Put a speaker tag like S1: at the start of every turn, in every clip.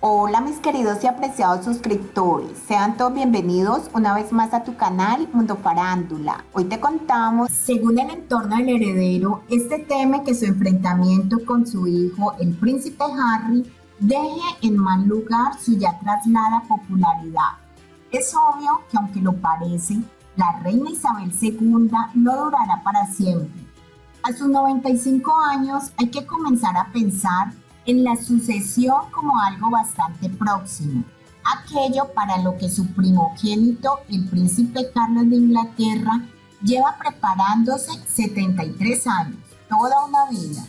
S1: Hola mis queridos y apreciados suscriptores, sean todos bienvenidos una vez más a tu canal Mundo Farándula. Hoy te contamos, según el entorno del heredero, este teme que su enfrentamiento con su hijo, el príncipe Harry, deje en mal lugar su ya traslada popularidad. Es obvio que aunque lo parece, la reina Isabel II no durará para siempre. A sus 95 años hay que comenzar a pensar en la sucesión como algo bastante próximo, aquello para lo que su primogénito, el príncipe Carlos de Inglaterra, lleva preparándose 73 años, toda una vida.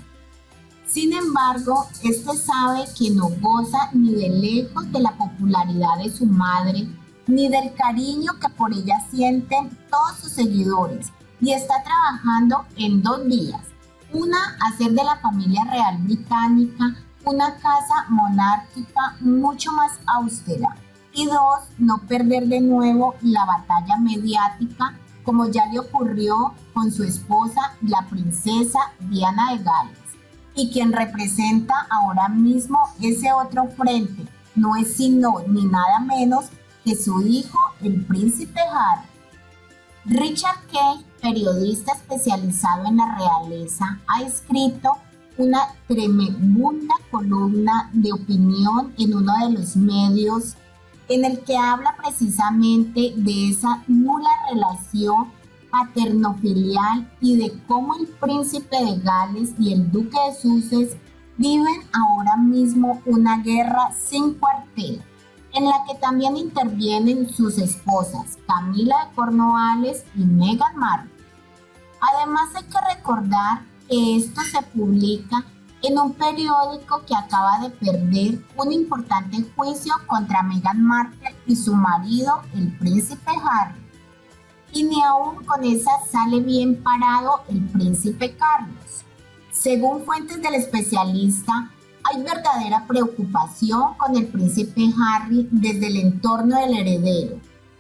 S1: Sin embargo, este sabe que no goza ni de lejos de la popularidad de su madre, ni del cariño que por ella sienten todos sus seguidores, y está trabajando en dos vías. Una, hacer de la familia real británica una casa monárquica mucho más austera. Y dos, no perder de nuevo la batalla mediática como ya le ocurrió con su esposa, la princesa Diana de Gales. Y quien representa ahora mismo ese otro frente no es sino ni nada menos que su hijo, el príncipe Harry. Richard Kay, periodista especializado en la realeza, ha escrito una tremenda columna de opinión en uno de los medios en el que habla precisamente de esa nula relación paternofilial y de cómo el príncipe de Gales y el duque de Sussex viven ahora mismo una guerra sin cuartel, en la que también intervienen sus esposas Camila de Cornualles y Meghan Markle. Además hay que recordar que esto se publica en un periódico que acaba de perder un importante juicio contra Meghan Markle y su marido, el príncipe Harry. Y ni aún con esa sale bien parado el príncipe Carlos. Según fuentes del especialista, hay verdadera preocupación con el príncipe Harry desde el entorno del heredero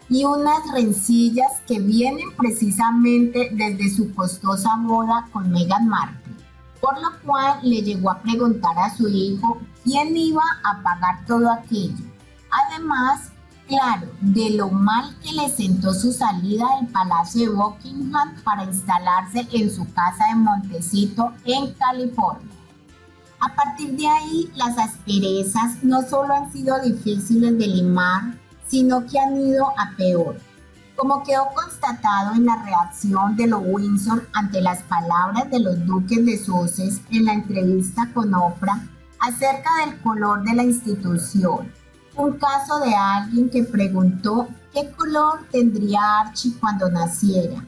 S1: y unas rencillas que vienen precisamente desde su costosa boda con Meghan Markle, por lo cual le llegó a preguntar a su hijo quién iba a pagar todo aquello. Además, claro, de lo mal que le sentó su salida del Palacio de Buckingham para instalarse en su casa de Montecito en California. A partir de ahí, las asperezas no solo han sido difíciles de limar, sino que han ido a peor, como quedó constatado en la reacción de los Windsor ante las palabras de los duques de Sussex en la entrevista con Oprah acerca del color de la institución. Un caso de alguien que preguntó qué color tendría Archie cuando naciera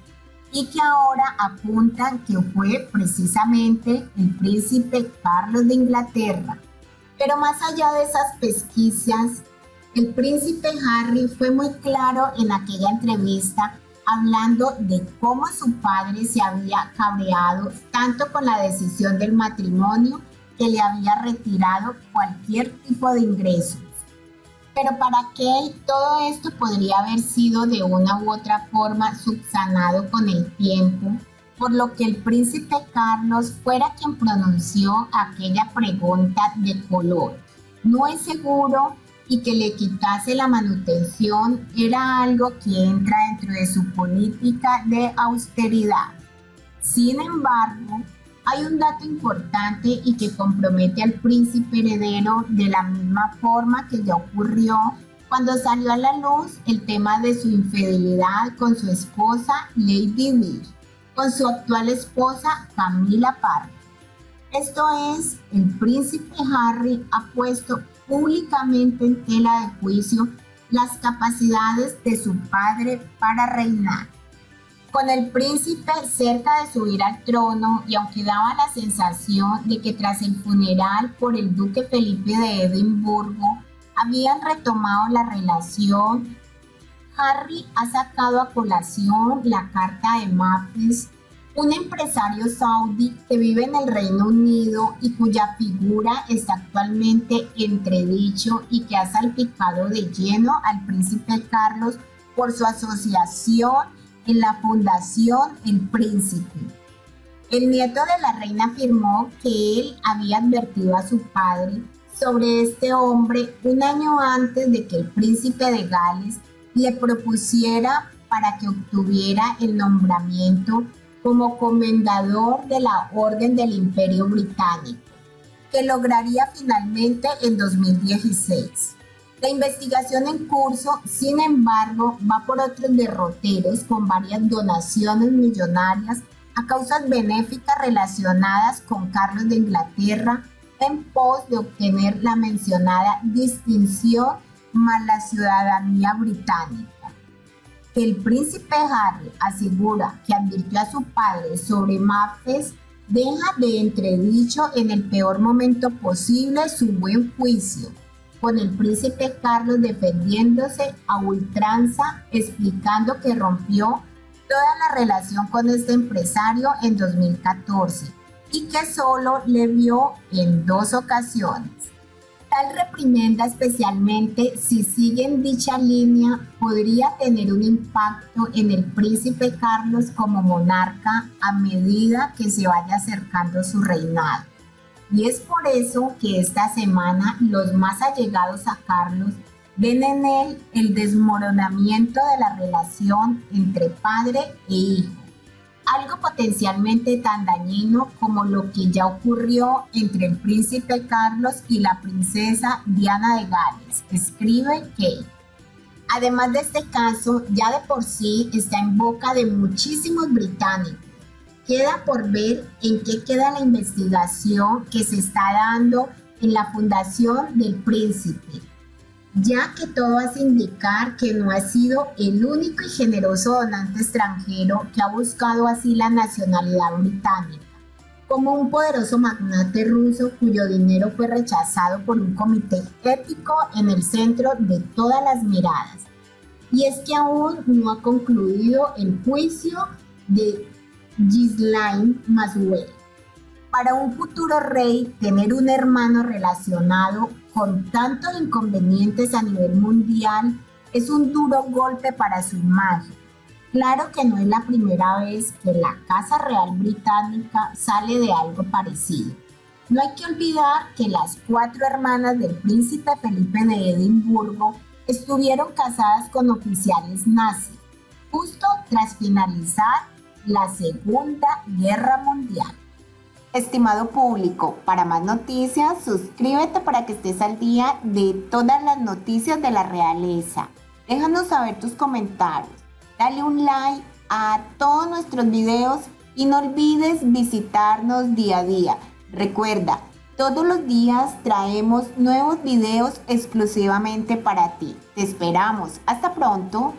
S1: y que ahora apuntan que fue precisamente el príncipe Carlos de Inglaterra. Pero más allá de esas pesquisas, el príncipe Harry fue muy claro en aquella entrevista hablando de cómo su padre se había cabreado tanto con la decisión del matrimonio que le había retirado cualquier tipo de ingresos. Pero para Kay todo esto podría haber sido de una u otra forma subsanado con el tiempo, por lo que el príncipe Carlos fuera quien pronunció aquella pregunta de color. No es seguro y que le quitase la manutención era algo que entra dentro de su política de austeridad. Sin embargo, hay un dato importante y que compromete al príncipe heredero de la misma forma que ya ocurrió cuando salió a la luz el tema de su infidelidad con su esposa Lady Di, con su actual esposa Camilla Parker. Esto es, el príncipe Harry ha puesto públicamente en tela de juicio las capacidades de su padre para reinar. Con el príncipe cerca de subir al trono y aunque daba la sensación de que tras el funeral por el duque Felipe de Edimburgo habían retomado la relación, Harry ha sacado a colación la carta de Maphis, un empresario saudí que vive en el Reino Unido y cuya figura está actualmente entredicho y que ha salpicado de lleno al príncipe Carlos por su asociación en la Fundación El Príncipe. El nieto de la reina afirmó que él había advertido a su padre sobre este hombre un año antes de que el príncipe de Gales le propusiera para que obtuviera el nombramiento como comendador de la Orden del Imperio Británico, que lograría finalmente en 2016. La investigación en curso, sin embargo, va por otros derroteros con varias donaciones millonarias a causas benéficas relacionadas con Carlos de Inglaterra en pos de obtener la mencionada distinción más la ciudadanía británica. El príncipe Harry asegura que advirtió a su padre sobre Maffes deja de entredicho en el peor momento posible su buen juicio, con el príncipe Carlos defendiéndose a ultranza, explicando que rompió toda la relación con este empresario en 2014 y que solo le vio en 2 ocasiones. Tal reprimenda, especialmente si sigue en dicha línea, podría tener un impacto en el príncipe Carlos como monarca a medida que se vaya acercando su reinado. Y es por eso que esta semana los más allegados a Carlos ven en él el desmoronamiento de la relación entre padre e hijo, algo potencialmente tan dañino como lo que ya ocurrió entre el príncipe Carlos y la princesa Diana de Gales, escribe Kate. Además de este caso, ya de por sí está en boca de muchísimos británicos. Queda por ver en qué queda la investigación que se está dando en la fundación del príncipe, ya que todo hace indicar que no ha sido el único y generoso donante extranjero que ha buscado así la nacionalidad británica, como un poderoso magnate ruso cuyo dinero fue rechazado por un comité ético en el centro de todas las miradas. Y es que aún no ha concluido el juicio de Ghislaine Maxwell. Para un futuro rey, tener un hermano relacionado con tantos inconvenientes a nivel mundial es un duro golpe para su imagen. Claro que no es la primera vez que la Casa Real Británica sale de algo parecido. No hay que olvidar que las 4 hermanas del príncipe Felipe de Edimburgo estuvieron casadas con oficiales nazis, justo tras finalizar la Segunda Guerra Mundial. Estimado público, para más noticias, suscríbete para que estés al día de todas las noticias de la realeza. Déjanos saber tus comentarios, dale un like a todos nuestros videos y no olvides visitarnos día a día. Recuerda, todos los días traemos nuevos videos exclusivamente para ti. Te esperamos. Hasta pronto.